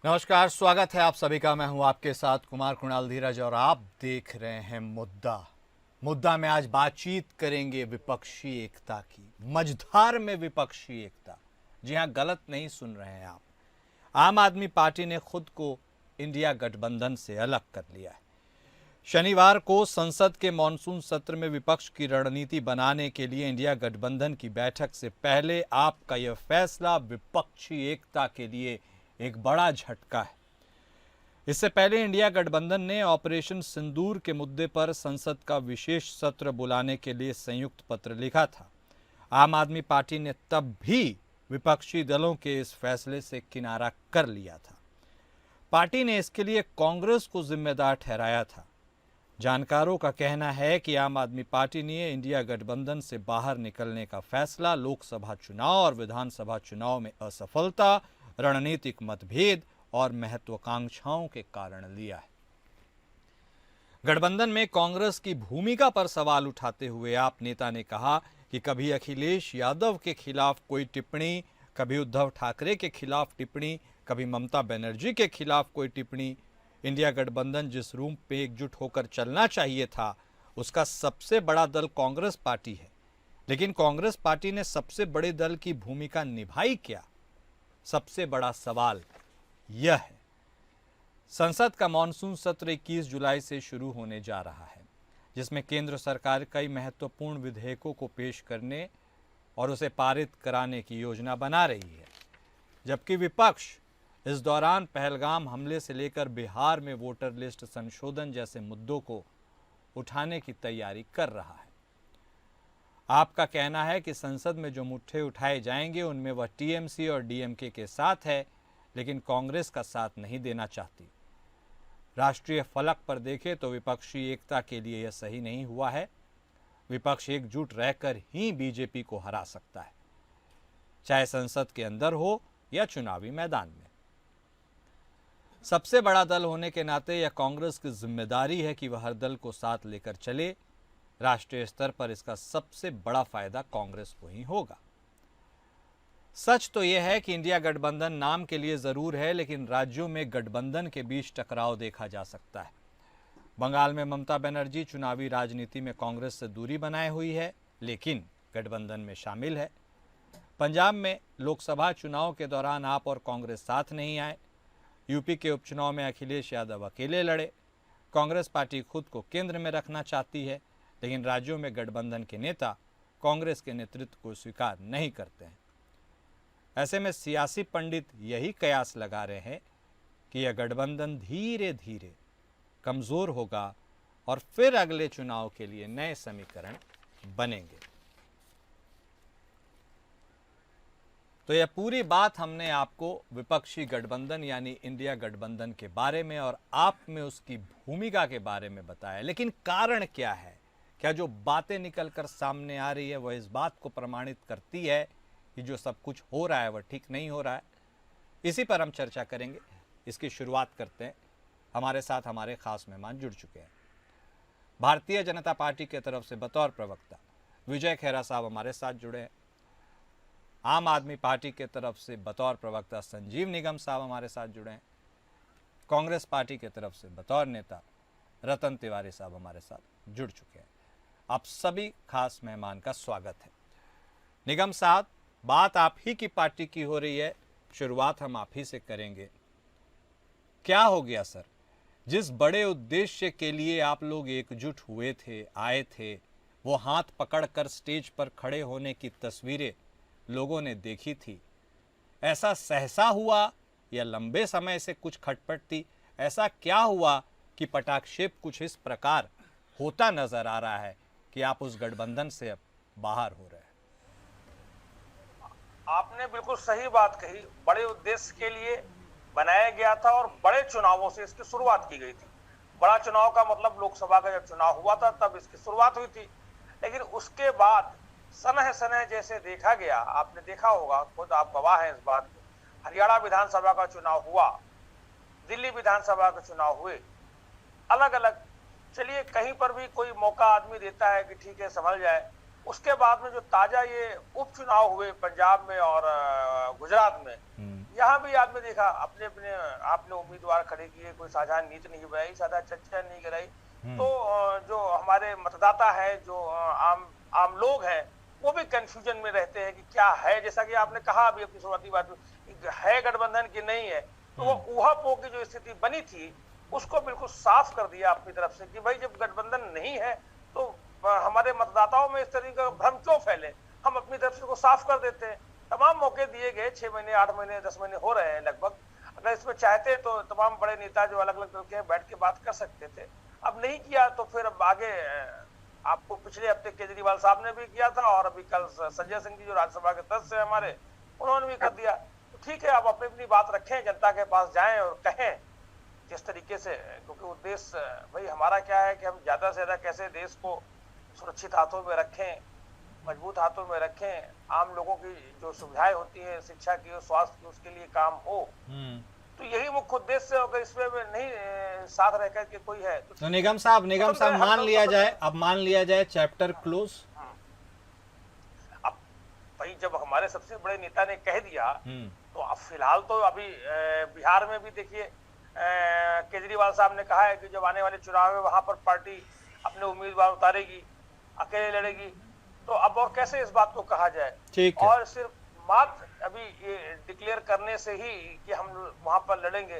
नमस्कार, स्वागत है आप सभी का। मैं हूं आपके साथ कुमार कुणाल धीरज और आप देख रहे हैं मुद्दा में आज बातचीत करेंगे विपक्षी एकता की। मझधार में विपक्षी एकता। जी हां, गलत नहीं सुन रहे हैं आप। आम आदमी पार्टी ने खुद को इंडिया गठबंधन से अलग कर लिया है। शनिवार को संसद के मॉनसून सत्र में विपक्ष की रणनीति बनाने के लिए इंडिया गठबंधन की बैठक से पहले आपका यह फैसला विपक्षी एकता के लिए एक बड़ा झटका है। इससे पहले इंडिया गठबंधन ने ऑपरेशन सिंदूर के मुद्दे पर संसद का विशेष सत्र बुलाने के लिए संयुक्त पत्र लिखा था। आम आदमी पार्टी ने तब भी विपक्षी दलों के इस फैसले से किनारा कर लिया था। पार्टी ने इसके लिए कांग्रेस को जिम्मेदार ठहराया था। जानकारों का कहना है कि आम आदमी पार्टी ने इंडिया गठबंधन से बाहर निकलने का फैसला लोकसभा चुनाव और विधानसभा चुनाव में असफलता, रणनीतिक मतभेद और महत्वाकांक्षाओं के कारण लिया है। गठबंधन में कांग्रेस की भूमिका पर सवाल उठाते हुए आप नेता ने कहा कि कभी अखिलेश यादव के खिलाफ कोई टिप्पणी, कभी उद्धव ठाकरे के खिलाफ टिप्पणी, कभी ममता बनर्जी के खिलाफ कोई टिप्पणी। इंडिया गठबंधन जिस रूप पे एकजुट होकर चलना चाहिए था, उसका सबसे बड़ा दल कांग्रेस पार्टी है, लेकिन कांग्रेस पार्टी ने सबसे बड़े दल की भूमिका निभाई क्या? सबसे बड़ा सवाल यह है। संसद का मॉनसून सत्र 21 जुलाई से शुरू होने जा रहा है, जिसमें केंद्र सरकार कई महत्वपूर्ण विधेयकों को पेश करने और उसे पारित कराने की योजना बना रही है, जबकि विपक्ष इस दौरान पहलगाम हमले से लेकर बिहार में वोटर लिस्ट संशोधन जैसे मुद्दों को उठाने की तैयारी कर रहा है। आपका कहना है कि संसद में जो मुद्दे उठाए जाएंगे उनमें वह टीएमसी और डीएमके के साथ है, लेकिन कांग्रेस का साथ नहीं देना चाहती। राष्ट्रीय फलक पर देखें तो विपक्षी एकता के लिए यह सही नहीं हुआ है। विपक्ष एकजुट रहकर ही बीजेपी को हरा सकता है, चाहे संसद के अंदर हो या चुनावी मैदान में। सबसे बड़ा दल होने के नाते यह कांग्रेस की जिम्मेदारी है कि वह हर दल को साथ लेकर चले। राष्ट्रीय स्तर पर इसका सबसे बड़ा फायदा कांग्रेस को ही होगा। सच तो यह है कि इंडिया गठबंधन नाम के लिए जरूर है, लेकिन राज्यों में गठबंधन के बीच टकराव देखा जा सकता है। बंगाल में ममता बनर्जी चुनावी राजनीति में कांग्रेस से दूरी बनाए हुई है, लेकिन गठबंधन में शामिल है। पंजाब में लोकसभा चुनाव के दौरान आप और कांग्रेस साथ नहीं आए। यूपी के उपचुनाव में अखिलेश यादव अकेले लड़े। कांग्रेस पार्टी खुद को केंद्र में रखना चाहती है, लेकिन राज्यों में गठबंधन के नेता कांग्रेस के नेतृत्व को स्वीकार नहीं करते हैं। ऐसे में सियासी पंडित यही कयास लगा रहे हैं कि यह गठबंधन धीरे धीरे कमजोर होगा और फिर अगले चुनाव के लिए नए समीकरण बनेंगे। तो यह पूरी बात हमने आपको विपक्षी गठबंधन यानी इंडिया गठबंधन के बारे में और आप में उसकी भूमिका के बारे में बताया। लेकिन कारण क्या है? क्या जो बातें निकलकर सामने आ रही है वह इस बात को प्रमाणित करती है कि जो सब कुछ हो रहा है वह ठीक नहीं हो रहा है? इसी पर हम चर्चा करेंगे। इसकी शुरुआत करते हैं। हमारे साथ हमारे खास मेहमान जुड़ चुके हैं। भारतीय जनता पार्टी की तरफ से बतौर प्रवक्ता विजय खेरा साहब हमारे साथ जुड़े हैं। आम आदमी पार्टी की तरफ से बतौर प्रवक्ता संजीव निगम साहब हमारे साथ जुड़े हैं। कांग्रेस पार्टी की तरफ से बतौर नेता रतन तिवारी साहब हमारे साथ जुड़ चुके हैं। आप सभी खास मेहमान का स्वागत है। निगम साहब, बात आप ही की पार्टी की हो रही है, शुरुआत हम आप ही से करेंगे। क्या हो गया सर? जिस बड़े उद्देश्य के लिए आप लोग एकजुट हुए थे, आए थे, वो हाथ पकड़कर स्टेज पर खड़े होने की तस्वीरें लोगों ने देखी थी। ऐसा सहसा हुआ या लंबे समय से कुछ खटपट थी? ऐसा क्या हुआ कि पटाक्षेप कुछ इस प्रकार होता नजर आ रहा है कि आप उस गठबंधन से अब बाहर हो रहे हैं? आपने बिल्कुल सही बात कही। बड़े उद्देश्य के लिए बनाया गया था और बड़े चुनावों से इसकी शुरुआत की गई थी। बड़ा चुनाव का मतलब लोकसभा का जब चुनाव हुआ था तब इसकी शुरुआत हुई थी, लेकिन उसके बाद सनह सनह जैसे देखा गया, आपने देखा होगा, खुद आप गवाह हैं इस बात के। हरियाणा विधानसभा का चुनाव हुआ, दिल्ली विधानसभा के चुनाव हुए, अलग अलग। चलिए, कहीं पर भी कोई मौका आदमी देता है कि ठीक है संभल जाए। उसके बाद में जो ताजा ये उपचुनाव हुए पंजाब में और गुजरात में, यहाँ भी आपने देखा, अपने अपने आपने उम्मीदवार खड़े किए, कोई साझा नीति नहीं बनाई, साझा चर्चा नहीं कराई। तो जो हमारे मतदाता है, जो आम आम लोग हैं, वो भी कंफ्यूजन में रहते हैं कि क्या है। जैसा कि आपने कहा अभी अपनी शुरुआती बात में, है गठबंधन की नहीं है, तो वो ऊहापोह की जो स्थिति बनी थी उसको बिल्कुल साफ कर दिया अपनी तरफ से कि भाई जब गठबंधन नहीं है तो हमारे मतदाताओं में इस तरीके का भ्रम क्यों फैले, हम अपनी तरफ से को साफ कर देते हैं। तमाम मौके दिए गए, 6 महीने 8 महीने 10 महीने हो रहे हैं लगभग। अगर इसमें चाहते तो तमाम बड़े नेता जो अलग अलग दल के बैठ के बात कर सकते थे, अब नहीं किया। तो फिर अब आगे आपको पिछले हफ्ते केजरीवाल साहब ने भी किया था, और अभी कल संजय सिंह जी जो राज्यसभा के सदस्य हैं हमारे, उन्होंने भी कर दिया। तो ठीक है, आप अपनी अपनी बात रखें, जनता के पास जाएं और कहें जिस तरीके से, क्योंकि उद्देश्य भाई हमारा क्या है कि हम ज्यादा से ज्यादा कैसे देश को सुरक्षित हाथों में रखें, मजबूत हाथों में रखें, आम लोगों की जो सुविधाएं होती है, शिक्षा की और स्वास्थ्य की, उसके लिए काम हो। तो यही मुख्य उद्देश्य। अगर इसमें नहीं साथ रह करके कोई है तो निगम साहब मान लिया जाए, अब मान लिया जाए चैप्टर क्लोज। अब भाई जब हमारे सबसे बड़े नेता ने कह दिया, तो अब फिलहाल तो अभी बिहार में भी देखिए, केजरीवाल साहब ने कहा है कि जब आने वाले चुनाव है वहां पर पार्टी अपने उम्मीदवार उतारेगी, अकेले लड़ेगी। तो अब और कैसे इस बात को कहा जाए। ठीक है। और सिर्फ मात्र अभी ये डिक्लेयर करने से ही कि हम वहां पर लड़ेंगे,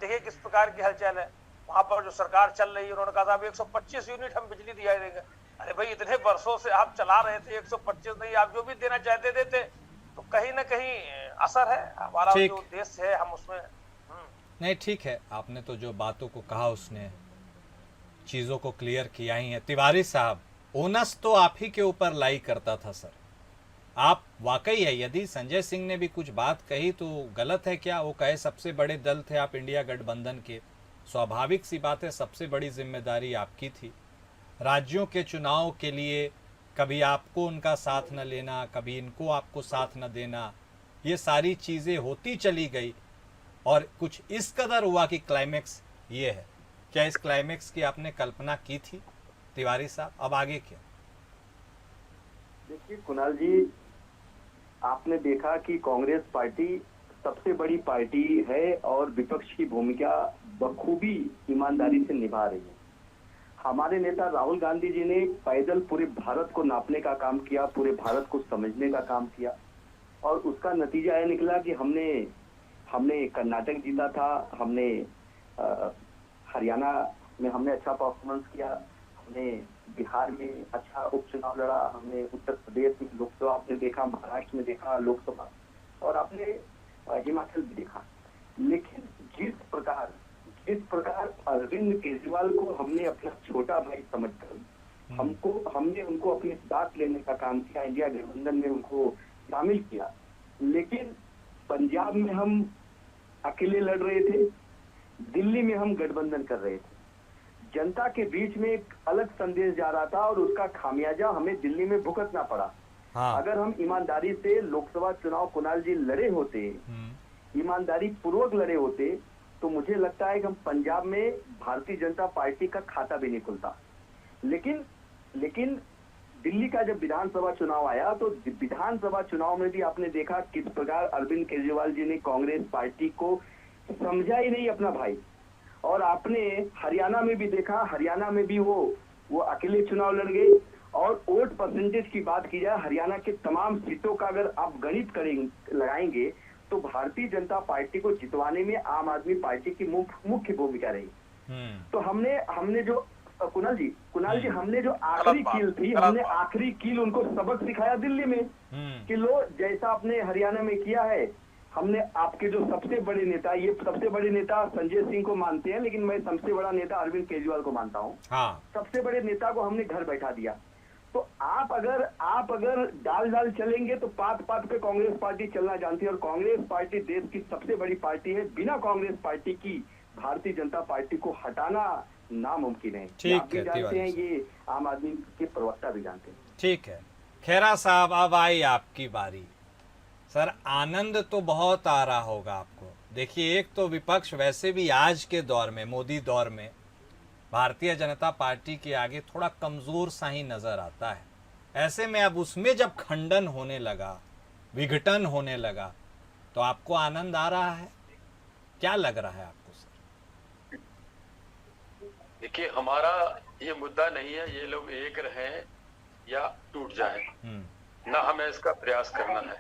देखिए किस प्रकार की हलचल है वहां पर। जो सरकार चल रही है, उन्होंने कहा था अभी 125 यूनिट हम बिजली दिया देंगे। अरे भाई इतने वर्षों से आप चला रहे थे, 125 नहीं, आप जो भी देना चाहते देते। तो कहीं ना कहीं असर है, हमारा जो उद्देश्य है हम उसमें नहीं। ठीक है, आपने तो जो बातों को कहा उसने चीजों को क्लियर किया ही है। तिवारी साहब, ओनस तो आप ही के ऊपर लाई करता था सर। आप वाकई है, यदि संजय सिंह ने भी कुछ बात कही तो गलत है क्या? वो कहे सबसे बड़े दल थे आप इंडिया गठबंधन के, स्वाभाविक सी बात है, सबसे बड़ी जिम्मेदारी आपकी थी। राज्यों के चुनाव के लिए कभी आपको उनका साथ न लेना, कभी इनको आपको साथ न देना, ये सारी चीजें होती चली गई और कुछ इस कदर हुआ कि क्लाइमेक्स ये है। क्या इस क्लाइमेक्स की आपने कल्पना की थी तिवारी साहब? अब आगे क्या? देखिए कुणाल जी, आपने देखा कि कांग्रेस पार्टी सबसे बड़ी पार्टी है और विपक्ष की भूमिका बखूबी ईमानदारी से निभा रही है। हमारे नेता राहुल गांधी जी ने पैदल पूरे भारत को नापने का काम किया, पूरे भारत को समझने का काम किया, और उसका नतीजा यह निकला कि हमने कर्नाटक जीता था, हमने हरियाणा में हमने अच्छा परफॉर्मेंस किया, हमने बिहार में अच्छा उपचुनाव लड़ा, हमने उत्तर प्रदेश में लोकसभा आपने देखा, महाराष्ट्र में देखा लोकसभा, और आपने हिमाचल भी देखा। लेकिन जिस प्रकार अरविंद केजरीवाल को हमने अपना छोटा भाई समझकर हमने उनको अपने साथ लेने का काम किया, इंडिया गठबंधन में उनको शामिल किया, लेकिन पंजाब में हम अकेले लड़ रहे थे, दिल्ली में हम गठबंधन कर रहे थे। जनता के बीच में एक अलग संदेश जा रहा था और उसका खामियाजा हमें दिल्ली में भुगतना पड़ा। हाँ। अगर हम ईमानदारी से लोकसभा चुनाव कुणाल जी लड़े होते, ईमानदारी पूर्वक लड़े होते, तो मुझे लगता है कि हम पंजाब में भारतीय जनता पार्टी का खाता भी नहीं खुलता। लेकिन दिल्ली का जब विधानसभा चुनाव आया तो विधानसभा चुनाव में भी आपने देखा किस प्रकार अरविंद केजरीवाल जी ने कांग्रेस पार्टी को समझा ही नहीं अपना भाई। और आपने हरियाणा में भी देखा, हरियाणा में भी वो अकेले चुनाव लड़ गए। और वोट परसेंटेज की बात की जाए, हरियाणा के तमाम सीटों का अगर आप गणित लगाएंगे तो भारतीय जनता पार्टी को जितवाने में आम आदमी पार्टी की मुख्य भूमिका रही। तो हमने जो कुणाल जी हमने जो आखिरी कील थी, हमने आखिरी कील उनको सबक सिखाया दिल्ली में कि लो जैसा आपने हरियाणा में किया है, हमने आपके जो सबसे बड़े नेता, ये सबसे बड़े नेता संजय सिंह को मानते हैं, लेकिन मैं सबसे बड़ा नेता अरविंद केजरीवाल को मानता हूँ। हाँ। सबसे बड़े नेता को हमने घर बैठा दिया। तो आप अगर डाल चलेंगे तो पात पे कांग्रेस पार्टी चलना जानती है, और कांग्रेस पार्टी देश की सबसे बड़ी पार्टी है। बिना कांग्रेस पार्टी की भारतीय जनता पार्टी को हटाना नामुमकिन है। ठीक है, जानते हैं, ये आम आदमी के प्रवक्ता भी जानते हैं। ठीक है खेरा साहब, अब आई आपकी बारी। सर आनंद तो बहुत आ रहा होगा आपको। देखिए, एक तो विपक्ष वैसे भी आज के दौर में, मोदी दौर में, भारतीय जनता पार्टी के आगे थोड़ा कमजोर सा ही नजर आता है। ऐसे में अब उसमें जब खंडन होने लगा, विघटन होने लगा, तो आपको आनंद आ रहा है, क्या लग रहा है आपको सर? देखिए, हमारा ये मुद्दा नहीं है ये लोग एक रहें या टूट जाएं, ना हमें इसका प्रयास करना है।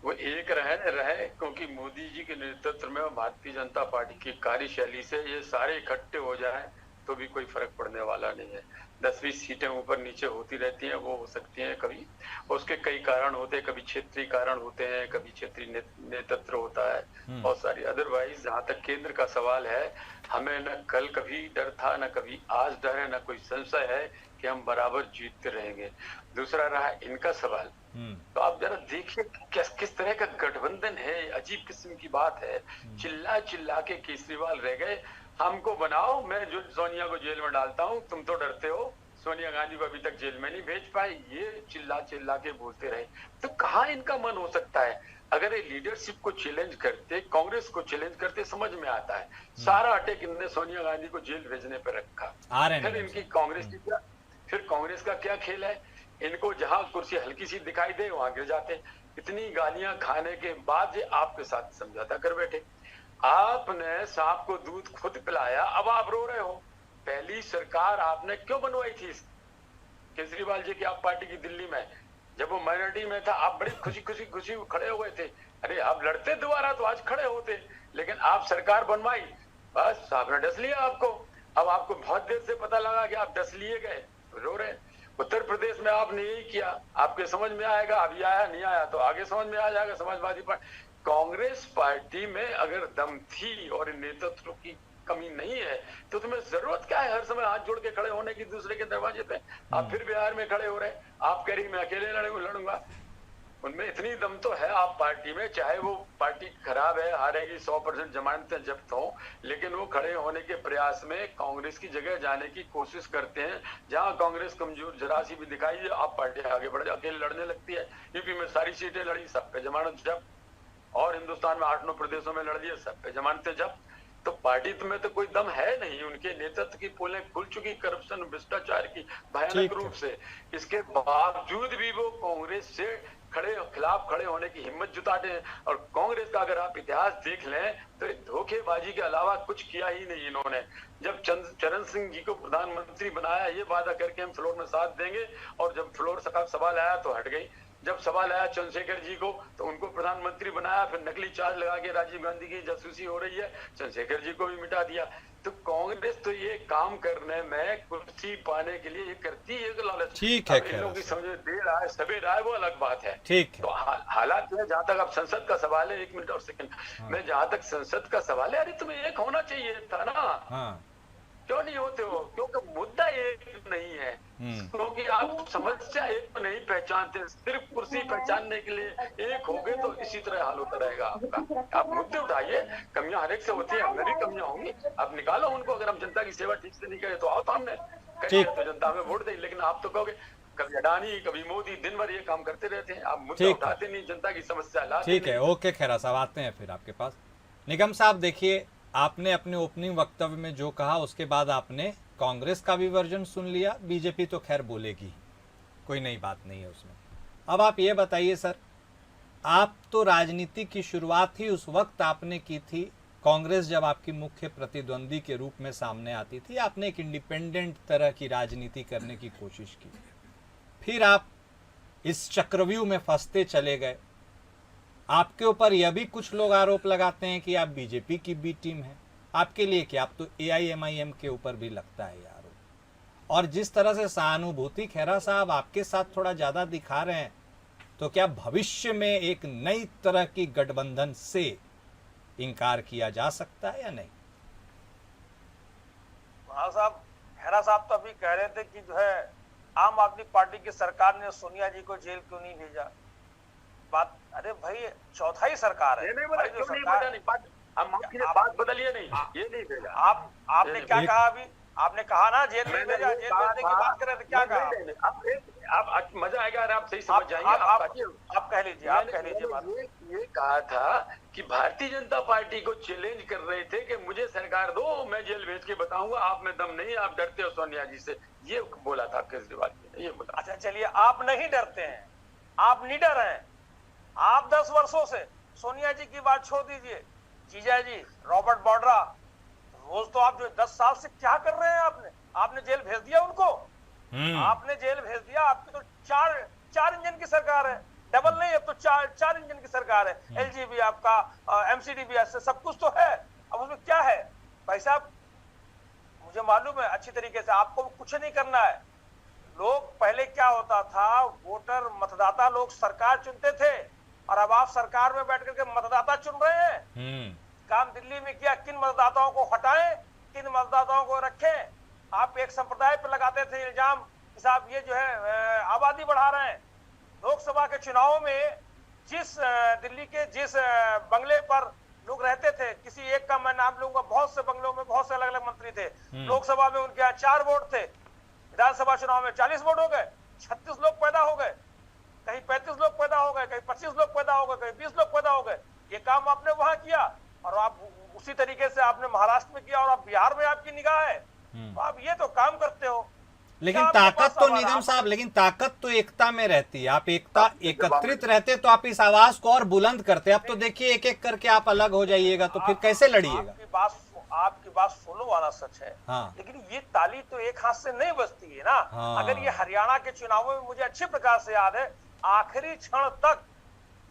वो एक रहे क्योंकि मोदी जी के नेतृत्व में भारतीय जनता पार्टी की कार्यशैली से ये सारे इकट्ठे हो जाएं तो भी कोई फर्क पड़ने वाला नहीं है। 10-20 सीटें ऊपर नीचे होती रहती हैं, वो हो सकती हैं कभी, उसके कई कारण होते हैं, कभी क्षेत्रीय कारण होते हैं, कभी क्षेत्रीय नेतृत्व होता है, बहुत सारी। अदरवाइज जहाँ तक केंद्र का सवाल है, हमें न कल कभी डर था, न कभी आज डर है, न कोई संशय है कि हम बराबर जीतते रहेंगे। दूसरा रहा इनका सवाल, तो आप जरा देखिए किस तरह का गठबंधन है, अजीब किस्म की बात है। चिल्ला चिल्ला के केजरीवाल रह गए, हमको बनाओ, मैं जो सोनिया को जेल में डालता हूँ, तुम तो डरते हो, सोनिया गांधी को अभी तक जेल में नहीं भेज पाए, ये चिल्ला चिल्ला के बोलते रहे। तो कहाँ इनका मन हो सकता है? अगर ये लीडरशिप को चैलेंज करते, कांग्रेस को चैलेंज करते, समझ में आता है। सारा अटैक इनने सोनिया गांधी को जेल भेजने पर रखा। फिर इनकी कांग्रेस का क्या खेल है? इनको जहां कुर्सी हल्की सी दिखाई दे वहां गिर जाते। इतनी गालियां खाने के बाद ये आपके साथ समझौता कर बैठे। आपने सांप को दूध खुद पिलाया, अब आप रो रहे हो। पहली सरकार आपने क्यों बनवाई थी केजरीवाल जी की, आप पार्टी की दिल्ली में? जब वो माइनॉरिटी में था, आप बड़ी खुशी खड़े हो गए थे। अरे आप लड़ते दोबारा तो आज खड़े होते, लेकिन आप सरकार बनवाई, बस आपने डस लिया आपको। अब आपको बहुत देर से पता लगा कि आप डस लिए गए, रो रहे। उत्तर प्रदेश में आपने यही किया, आपके समझ में आएगा, अभी आया नहीं आया तो आगे समझ में आ जाएगा। समाजवादी पार्टी, कांग्रेस पार्टी में अगर दम थी और नेतृत्व की कमी नहीं है तो तुम्हें जरूरत क्या है हर समय हाथ जोड़ के खड़े होने की दूसरे के दरवाजे पे? आप फिर बिहार में खड़े हो रहे, आप कह रही मैं अकेले लड़ूंगा। उनमें इतनी दम तो है आप पार्टी में, चाहे वो पार्टी खराब है, हारेगी, 100% जमानतें जब्त हो, लेकिन वो खड़े होने के प्रयास में कांग्रेस की जगह जाने की कोशिश करते हैं। जहां कांग्रेस कमजोर जरा सी भी दिखाई, आप पार्टी आगे बढ़ अकेले लड़ने लगती है। यूपी में सारी सीटें लड़ी, सब पे जमानत जब्त, और हिंदुस्तान में 8-9 प्रदेशों में लड़ दिए, सब पे जमानतें जब्त। तो पार्टी में तो कोई दम है नहीं, उनके नेतृत्व की पोलें खुल चुकी करप्शन भ्रष्टाचार की भयानक रूप से। इसके बावजूद भी वो कांग्रेस से खिलाफ खड़े होने की हिम्मत जुटाते हैं। और कांग्रेस का अगर आप इतिहास देख लें तो धोखेबाजी के अलावा कुछ किया ही नहीं इन्होंने। जब चरण सिंह जी को प्रधानमंत्री बनाया, ये वादा करके हम फ्लोर में साथ देंगे, और जब फ्लोर का सवाल आया तो हट गई। जब सवाल आया चंद्रशेखर जी को तो उनको प्रधानमंत्री बनाया, फिर नकली चार्ज लगा के राजीव गांधी की जासूसी हो रही है, चंद्रशेखर जी को भी मिटा दिया। तो कांग्रेस तो ये काम करने में, कुर्सी पाने के लिए ये करती है लालच। ठीक है, इन लोगों की समझ देर आए सवेर आए वो अलग बात है। ठीक है। तो हालात में जहां तक अब संसद का सवाल है, 1 मिनट और सेकंड में, जहां तक संसद का सवाल है, अरे तुम्हें एक होना चाहिए था ना, क्यों नहीं होते हो? क्योंकि मुद्दा एक नहीं है, क्योंकि आप समस्या एक नहीं पहचानते, सिर्फ कुर्सी पहचानने के लिए एक हो गए तो इसी तरह हाल होता रहेगा आपका। आप मुद्दे उठाइए, कमियां हर एक से होती है, हमें भी कमियां होंगी, आप निकालो उनको। अगर हम जनता की सेवा ठीक से नहीं करें तो आओ सामने, कहीं तो जनता में वोट दे। लेकिन आप तो कहोगे कभी अडानी कभी मोदी, दिन भर ये काम करते रहते हैं, आप मुद्दा उठाते नहीं, जनता की समस्या लाते। ठीक है, ओके खैरा साहब, आते हैं फिर आपके पास। निगम साहब देखिए, आपने अपने ओपनिंग वक्तव्य में जो कहा उसके बाद आपने कांग्रेस का भी वर्जन सुन लिया। बीजेपी तो खैर बोलेगी, कोई नई बात नहीं है उसमें। अब आप ये बताइए सर, आप तो राजनीति की शुरुआत ही उस वक्त आपने की थी, कांग्रेस जब आपकी मुख्य प्रतिद्वंदी के रूप में सामने आती थी, आपने एक इंडिपेंडेंट तरह की राजनीति करने की कोशिश की। फिर आप इस चक्रव्यूह में फंसते चले गए। आपके ऊपर यह भी कुछ लोग आरोप लगाते हैं कि आप बीजेपी की बी टीम है। आपके लिए क्या, आप तो AIMIM के ऊपर भी लगता है ये आरोप। और जिस तरह से सहानुभूति खैरा साहब आपके साथ थोड़ा ज्यादा दिखा रहे हैं, तो क्या भविष्य में एक नई तरह की गठबंधन से इनकार किया जा सकता है या नहीं? हाँ साहब, खैरा साहब तो अभी कह रहे थे कि जो है आम आदमी पार्टी की सरकार ने सोनिया जी को जेल क्यों नहीं भेजा। बात, अरे भाई चौथाई सरकार है, बात बदलिए नहीं, ये नहीं भेजा। आपने क्या कहा अभी? आपने कहा ना जेल नहीं भेजा, जेल भेजने की बात कर रहे थे, क्या कहा? आप मजा आएगा अगर आप सही समझ जाएंगे। आप कह लीजिए, आप कह लीजिए बात। ये कहा था कि भारतीय जनता पार्टी को चैलेंज कर रहे थे कि मुझे सरकार दो, मैं जेल भेज के बताऊंगा, आप में दम नहीं, आप डरते हो सोनिया जी से, ये बोला था केजरीवाल ने, ये बोला। अच्छा चलिए, आप नहीं डरते हैं, आप निडर हैं। आप 10 वर्षों से सोनिया जी की बात छोड़ दीजिए, जीजा जी रॉबर्ट वाड्रा, रोज तो आप जो 10 साल से क्या कर रहे हैं, आपने जेल भेज दिया उनको, आपने जेल भेज दिया। आपकी तो चार इंजन की सरकार है, डबल नहीं, अब तो चार इंजन की सरकार है। एलजी भी आपका, एमसीडी भी, सब कुछ तो है। अब उसमें क्या है भाई साहब, मुझे मालूम है अच्छी तरीके से, आपको कुछ नहीं करना है। लोग पहले क्या होता था, वोटर मतदाता लोग सरकार चुनते थे, और अब आप सरकार में बैठ करके मतदाता चुन रहे हैं। काम दिल्ली में किया, किन मतदाताओं को हटाएं, किन मतदाताओं को रखें। आप एक संप्रदाय पर लगाते थे इल्जाम कि साहब ये जो है आबादी बढ़ा रहे हैं। लोकसभा के चुनावों में दिल्ली के जिस बंगले पर लोग रहते थे, किसी एक का मैं नाम लूंगा, बहुत से बंगलों में बहुत से अलग अलग मंत्री थे, लोकसभा में उनके यहाँ 4 वोट थे, विधानसभा चुनाव में 40 वोट हो गए, 36 लोग पैदा हो गए, कहीं 35 लोग पैदा हो गए, कहीं 25 लोग पैदा हो गए, कहीं 20 लोग पैदा हो गए। ये काम आपने वहां किया, और आप उसी तरीके से आपने महाराष्ट्र में किया, और आप बिहार में आपकी निगाह है, तो आप ये तो काम करते हो। लेकिन ताकत तो निगम साहब, लेकिन ताकत तो एकता में रहती है। आप एकता एकत्रित रहते तो आप इस आवाज को और बुलंद करते। अब तो देखिए एक एक करके आप अलग हो जाइएगा, तो फिर कैसे लड़िएगा? आपकी बात सोलो वाला सच है, हाँ। लेकिन ये ताली तो एक हाथ से नहीं बजती है ना। हाँ। अगर ये हरियाणा के चुनावों में मुझे अच्छे प्रकार से याद है, आखिरी क्षण तक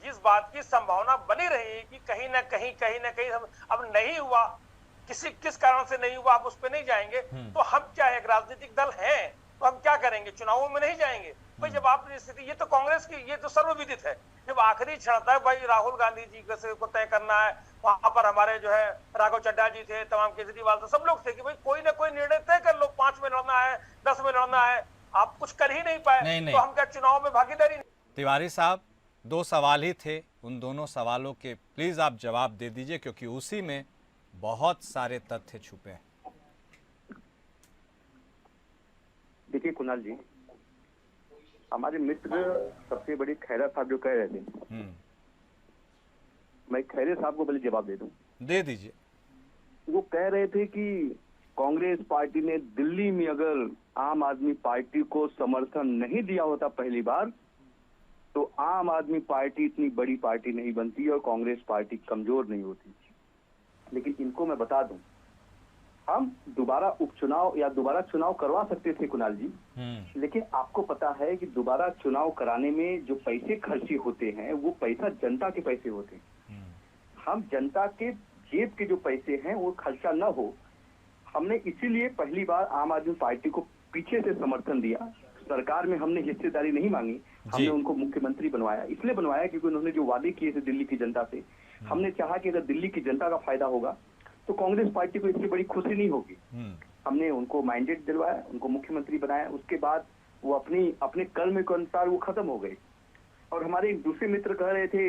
जिस बात की संभावना बनी रही कि कहीं ना कहीं अब नहीं हुआ, किस कारण से नहीं हुआ, आप उस पर नहीं जाएंगे, तो हम क्या है, एक राजनीतिक दल है, तो हम क्या करेंगे, चुनावों में नहीं जाएंगे भाई। जब आपने स्थिति, ये तो कांग्रेस की, ये तो सर्वविदित है, जब आखिरी क्षण तक भाई राहुल गांधी जी को तय करना है, वहां पर हमारे जो है राघव चड्ढा जी थे, तमाम केजरीवाल थे, सब लोग थे कि भाई कोई ना कोई निर्णय तय कर लो, 5 में लड़ना है, 10 में लड़ना है। आप कुछ कर ही नहीं पाए, तो हम क्या चुनाव में भागीदारी? तिवारी साहब, 2 सवाल ही थे, उन दोनों सवालों के प्लीज आप जवाब दे दीजिए, क्योंकि उसी में बहुत सारे तथ्य छुपे हैं। देखिए कुणाल जी, हमारे मित्र सबसे बड़ी खैरा साहब जो कह रहे थे, मैं खैरे साहब को पहले जवाब दे दूं। दे दीजिए। वो कह रहे थे कि कांग्रेस पार्टी ने दिल्ली में अगर आम आदमी पार्टी को समर्थन नहीं दिया होता पहली बार, तो आम आदमी पार्टी इतनी बड़ी पार्टी नहीं बनती और कांग्रेस पार्टी कमजोर नहीं होती। लेकिन इनको मैं बता दूं, हम दोबारा उपचुनाव या दोबारा चुनाव करवा सकते थे कुणाल जी, लेकिन आपको पता है कि दोबारा चुनाव कराने में जो पैसे खर्ची होते हैं, वो पैसा जनता के पैसे होते हैं। हम जनता के जेब के जो पैसे हैं वो खर्चा न हो, हमने इसीलिए पहली बार आम आदमी पार्टी को पीछे से समर्थन दिया। सरकार में हमने हिस्सेदारी नहीं मांगी, हमने उनको मुख्यमंत्री बनवाया। इसलिए बनवाया क्योंकि उन्होंने जो वादे किए थे दिल्ली की जनता से, हमने चाहा कि अगर दिल्ली की जनता का फायदा होगा तो कांग्रेस पार्टी को इससे बड़ी खुशी नहीं होगी। हमने उनको मैंडेट दिलवाया, उनको मुख्यमंत्री बनाया। उसके बाद वो अपने कर्म के अनुसार वो खत्म हो गए। और हमारे एक दूसरे मित्र कह रहे थे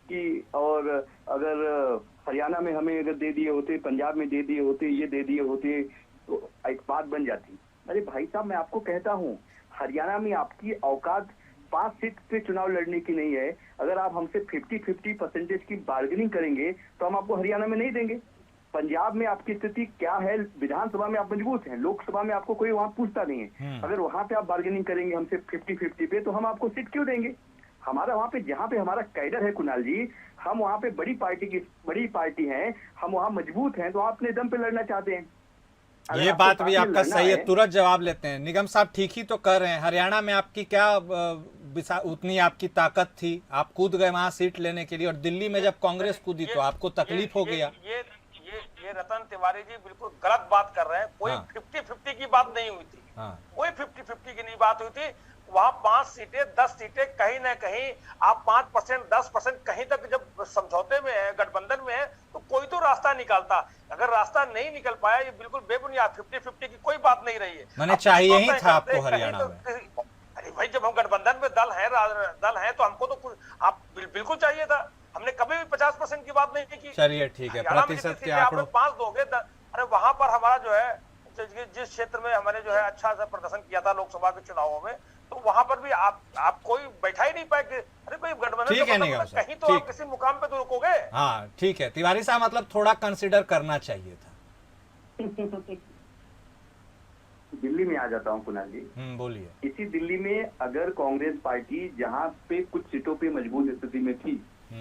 कि और अगर हरियाणा में हमें अगर दे दिए होते, पंजाब में दे दिए होते, ये दे दिए होते, तो एक बात बन जाती। अरे भाई साहब, मैं आपको कहता हूँ, हरियाणा में आपकी औकात 5 सीट पे चुनाव लड़ने की नहीं है। अगर आप हमसे 50-50% की बार्गेनिंग करेंगे तो हम आपको हरियाणा में नहीं देंगे। पंजाब में आपकी स्थिति क्या है, विधानसभा में आप मजबूत हैं, लोकसभा में आपको कोई वहां पूछता नहीं है। अगर वहां पे आप बार्गेनिंग करेंगे हमसे 50-50 पे, तो हम आपको सीट क्यों देंगे? हमारा वहां पे, जहां पे हमारा कैडर है कुणाल जी, हम वहां पे बड़ी पार्टी है, हम वहां मजबूत हैं, तो आप अपने दम पे लड़ना चाहते हैं। ये बात भी आपका सही है, तुरंत जवाब लेते हैं। निगम साहब ठीक ही तो कर रहे हैं। हरियाणा में आपकी क्या उतनी आपकी ताकत थी, आप कूद गए वहां सीट लेने के लिए, और दिल्ली में जब कांग्रेस कूदी तो आपको तकलीफ हो गया। ये रतन तिवारी जी बिल्कुल गलत बात कर रहे हैं। कोई 50-50 की बात नहीं हुई थी। कोई 50-50 की नहीं बात हुई थी। वहां 5 सीटें 10 सीटें कहीं ना कहीं आप 5% 10% कहीं तक जब समझौते में है, गठबंधन में है, तो कोई तो रास्ता निकालता। अगर रास्ता नहीं निकल पाया, ये बिल्कुल बेबुनियाद 50-50 की कोई बात नहीं रही है। मैंने चाहिए ही था आपको हरियाणा में। अरे भाई, जब हम गठबंधन में दल है तो हमको तो कुछ आप बिल्कुल चाहिए था। हमने कभी भी 50% की बात नहीं की। चलिए ठीक है, प्रतिशत के आंकड़ों 5 दोगे। अरे वहां पर हमारा जो है, जिस क्षेत्र में हमने जो है अच्छा सा प्रदर्शन किया था लोकसभा के चुनावों में, तो वहां पर भी आप कोई बैठा ही नहीं पाए। अरे कोई गठबंधन ठीक है, नहीं कहीं तो आप किसी मुकाम पे तो रुकोगे। हाँ ठीक है तिवारी साहब, मतलब थोड़ा कंसिडर करना चाहिए था। दिल्ली में आ जाता हूँ कुणाल जी। बोलिए। इसी दिल्ली में अगर कांग्रेस पार्टी जहाँ पे कुछ सीटों पे मजबूत स्थिति में थी,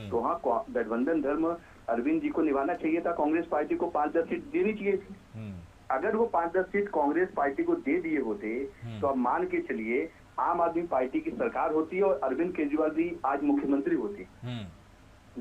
तो हाँ, गठबंधन धर्म अरविंद जी को निभाना चाहिए था, कांग्रेस पार्टी को 5-10 सीट देनी चाहिए थी। अगर वो 5-10 सीट कांग्रेस पार्टी को दे दिए होते तो अब मान के चलिए आम आदमी पार्टी की सरकार होती और अरविंद केजरीवाल जी आज मुख्यमंत्री होते।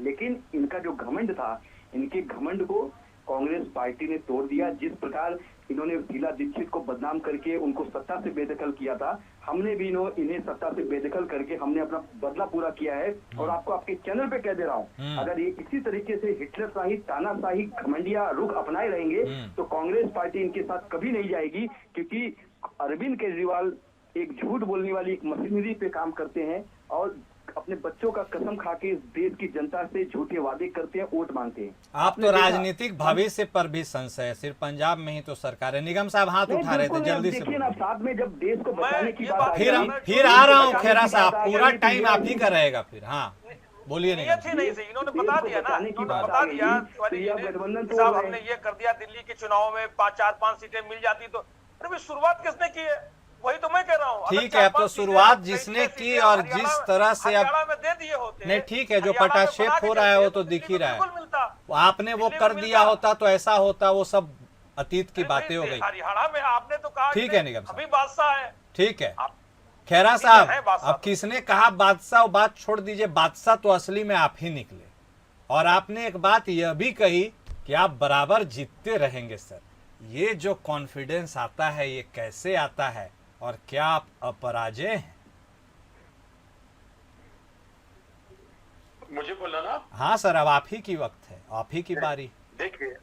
लेकिन इनका जो घमंड था, इनके घमंड को कांग्रेस पार्टी ने तोड़ दिया। जिस प्रकार इन्होंने शीला दीक्षित को बदनाम करके उनको सत्ता से बेदखल किया था, हमने भी इन्हें सत्ता से बेदखल करके हमने अपना बदला पूरा किया है। और आपको आपके चैनल पे कह दे रहा हूँ, अगर ये इसी तरीके से हिटलरशाही, तानाशाही, घमंडिया रुख अपनाए रहेंगे तो कांग्रेस पार्टी इनके साथ कभी नहीं जाएगी। क्योंकि अरविंद केजरीवाल एक झूठ बोलने वाली एक मशीनरी पे काम करते हैं और अपने बच्चों का कसम खा के इस देश की जनता से झूठे वादे करते हैं, वोट मांगते हैं। आप तो राजनीतिक भविष्य पर भी संशय है, सिर्फ पंजाब में ही तो सरकार है। निगम साहब हाथ उठा रहे थे, जल्दी से देखिए ना, साथ में जब देश को बचाने की बात फिर आ रहा हूँ खेरा साहब, पूरा टाइम आप ही का रहेगा फिर। हाँ बोलिए। नहीं थी नहीं सही, इन्होंने बता दिया ना, इन्होंने बता दिया साहब हमने ये कर दिया, दिल्ली के चुनाव में 4-5 सीटें मिल जाती तो। अरे शुरुआत किसने की है, वही तो मैं कह रहा हूँ। ठीक है, अब तो शुरुआत जिसने की और जिस तरह से अब में दे दिए होते नहीं, ठीक है, जो पटाक्षेप हो रहा है वो तो दिख ही रहा है। आपने वो कर दिया होता तो ऐसा होता, वो सब अतीत की बातें हो गई। हरियाणा में आपने तो कहा ठीक है निगम अभी बादशाह है। ठीक है खेरा साहब, अब किसने कहा बादशाह, बात छोड़ दीजिए, बादशाह तो असली में आप ही निकले। और आपने एक बात यह भी कही कि आप बराबर जीतते रहेंगे। सर, ये जो कॉन्फिडेंस आता है ये कैसे आता है और क्या आप अपराजय हैं? मुझे बोलना ना? हाँ सर, अब आप ही की वक्त है, आप ही की बारी। देखिए,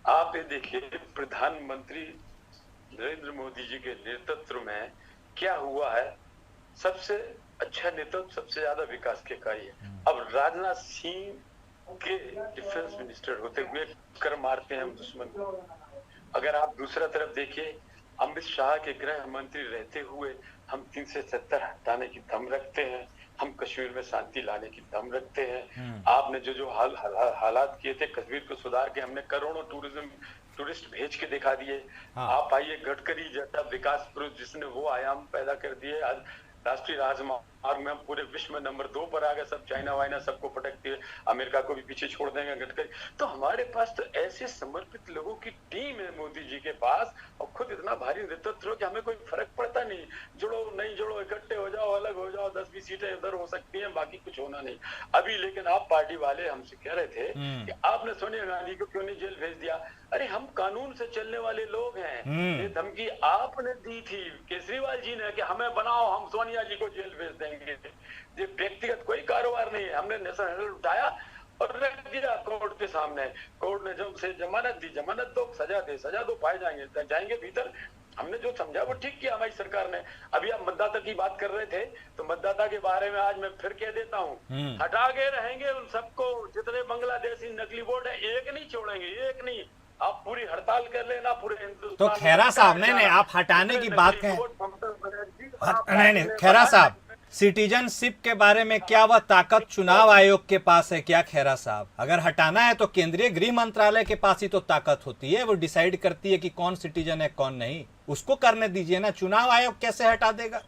आप ये देखिए, प्रधानमंत्री नरेंद्र मोदी जी के नेतृत्व में क्या हुआ है। सबसे अच्छा नेतृत्व, सबसे ज्यादा विकास के कार्य। अब राजनाथ सिंह के डिफेंस मिनिस्टर होते हुए कर मारते हैं हम दुश्मन को। अगर आप दूसरा तरफ देखिए, अमित शाह के गृह मंत्री रहते हुए हम 370 हटाने की दम रखते हैं, हम कश्मीर में शांति लाने की दम रखते हैं। आपने जो हालात किए थे कश्मीर को सुधार के, हमने करोड़ों टूरिस्ट भेज के दिखा दिए। आप आइए, गडकरी जैसा विकास पुरुष जिसने वो आयाम पैदा कर दिए, आज राष्ट्रीय राजमार्ग में हम पूरे विश्व में नंबर 2 पर आ गए। सब चाइना वाइना सबको पटकते हुए अमेरिका को भी पीछे छोड़ देंगे गडकरी। तो हमारे पास तो ऐसे समर्पित लोगों की टीम है मोदी जी के पास, और खुद इतना भारी नेतृत्व कि हमें कोई फर्क पड़ता नहीं। जुड़ो नहीं जुड़ो, इकट्ठे हो जाओ, अलग हो जाओ, 10-20 सीटें इधर हो सकती हैं, बाकी कुछ होना नहीं। अभी लेकिन आप पार्टी वाले हमसे कह रहे थे कि आपने सोनिया गांधी को क्यों नहीं जेल भेज दिया। अरे हम कानून से चलने वाले लोग हैं। ये धमकी आपने दी थी केजरीवाल जी ने कि हमें बनाओ, हम सोनिया जी को जेल भेज देंगे। ये व्यक्तिगत कोई कारोबार नहीं है। हमने नेशनल हेराल्ड उठाया और रख दिया कोर्ट के सामने। कोर्ट ने जब से जमानत दी, जमानत दो, सजा दो, पाए जाएंगे भीतर। हमने जो समझा वो ठीक किया हमारी सरकार ने। अभी आप मतदाता की बात कर रहे थे, तो मतदाता के बारे में आज मैं फिर कह देता हूँ, हटा के रहेंगे उन सबको। जितने बांग्लादेशी नकली वोट है, एक नहीं छोड़ेंगे, एक नहीं। आप पूरी हड़ताल कर लेना पूरे हिंदुस्तान। तो खेरा साहब, नहीं आप हटाने की बात कहें, नहीं खेरा साहब, सिटीजनशिप के बारे में क्या वह ताकत चुनाव आयोग के पास है क्या? खेरा साहब, अगर हटाना है तो केंद्रीय गृह मंत्रालय के पास ही तो ताकत होती है, वो डिसाइड करती है कि कौन सिटीजन है कौन नहीं। उसको करने दीजिए ना, चुनाव आयोग कैसे हटा देगा?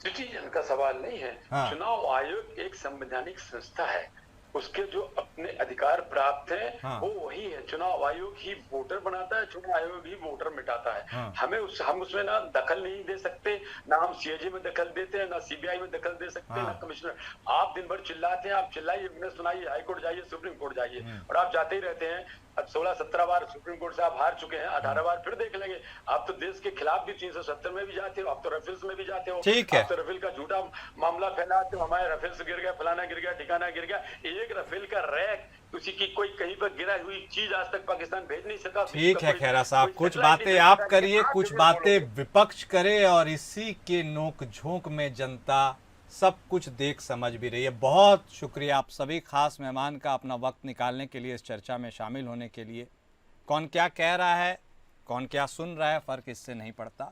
सिटीजन का सवाल नहीं है। हाँ। चुनाव आयोग एक संवैधानिक संस्था है, उसके जो अपने अधिकार प्राप्त हैं, हाँ। वो वही है। चुनाव आयोग ही वोटर बनाता है, चुनाव आयोग ही वोटर मिटाता है। हाँ। हम उसमें ना दखल नहीं दे सकते, ना हम सीएजी में दखल देते हैं, ना सीबीआई में दखल दे सकते हैं, ना कमिश्नर। आप दिन भर चिल्लाते हैं, आप चिल्लाइए, सुनाइए, हाईकोर्ट जाइए, सुप्रीम कोर्ट जाइए, और आप जाते ही रहते हैं। अब 16-17 बार सुप्रीम कोर्ट से आप हार चुके हैं, 18 बार फिर देख लेंगे। आप तो देश के खिलाफ भी 370 में भी जाते हो, आप तो रफेल्स में भी जाते हो। ठीक है, आप तो रफेल का झूठा मामला फैलाते हो, हमारे रफेल्स गिर गया, फलाना गिर गया, ठिकाना गिर गया। एक रफेल का रैक, किसी की कोई कहीं पर गिरा हुई चीज आज तक पाकिस्तान भेज नहीं सका। ठीक है खेरा साहब, कुछ बातें आप करिए, कुछ बातें विपक्ष करे, और इसी के नोक झोंक में जनता सब कुछ देख समझ भी रही है। बहुत शुक्रिया आप सभी खास मेहमान का अपना वक्त निकालने के लिए, इस चर्चा में शामिल होने के लिए। कौन क्या कह रहा है, कौन क्या सुन रहा है, फ़र्क इससे नहीं पड़ता।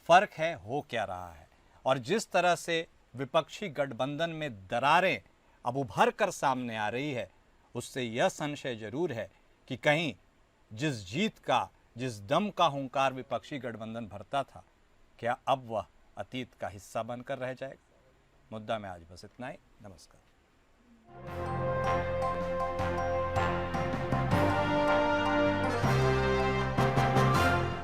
फ़र्क है हो क्या रहा है। और जिस तरह से विपक्षी गठबंधन में दरारें अब उभर कर सामने आ रही है, उससे यह संशय जरूर है कि कहीं जिस जीत का, जिस दम का हुंकार विपक्षी गठबंधन भरता था, क्या अब वह अतीत का हिस्सा बनकर रह जाएगा। मुद्दा में आज बस इतना ही। नमस्कार।